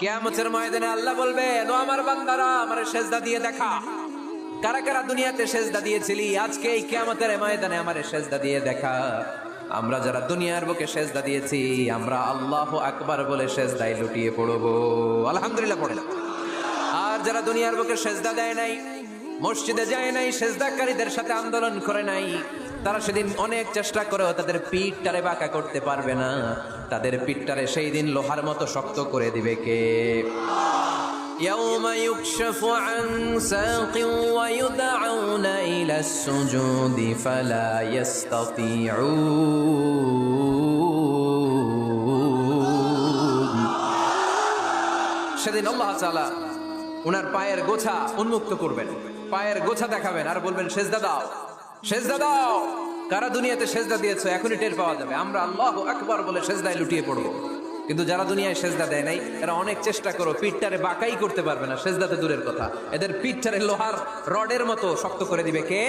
কিয়ামতের ময়দানে আল্লাহ বলবেন, ও আমার বান্দারা আমারে সেজদা দিয়ে দেখা। কারা কারা দুনিয়াতে সেজদা দিয়েছিলি, আজকে এই কিয়ামতের ময়দানে আমারে সেজদা দিয়ে দেখা। আমরা যারা দুনিয়ার বুকে সেজদা দিয়েছি, আমরা আল্লাহু আকবার বলে সেজদায় লুটিয়ে পড়বো, আলহামদুলিল্লাহ পড়ে। আর যারা দুনিয়ার বুকে সেজদা দেয় নাই, মসজিদে যায় নাই, সেজদাকারীদের সাথে আন্দোলন করে নাই, তারা সেদিন অনেক চেষ্টা করেও তাদের পিঠটারে বাঁকা করতে পারবে না। তাদের পিঠটারে সেই দিন লোহার মতো শক্ত করে দিবে কে? يوم يكشف عن ساق ويدعون إلى السجود فلا يستطيعون। সেদিন আল্লাহ তাআলা ওনার পায়ের গোছা উন্মুক্ত করবেন, পায়ের গোছা দেখাবেন আর বলবেন, সেজদা দাও, সেজদা দাও। কারা দুনিয়াতে সেজদা দিয়েছো এখনই টের পাওয়া যাবে। আমরা আল্লাহু আকবার বলে সেজদায় লুটিয়ে পড়বো। কিন্তু যারা দুনিয়ায় সেজদা দেয় নাই, এরা অনেক চেষ্টা করো, পিঠটারে বাঁকাই করতে পারবে না, সেজদাতে দূরের কথা। এদের পিঠটারে লোহার রডের মতো শক্ত করে দিবে কে?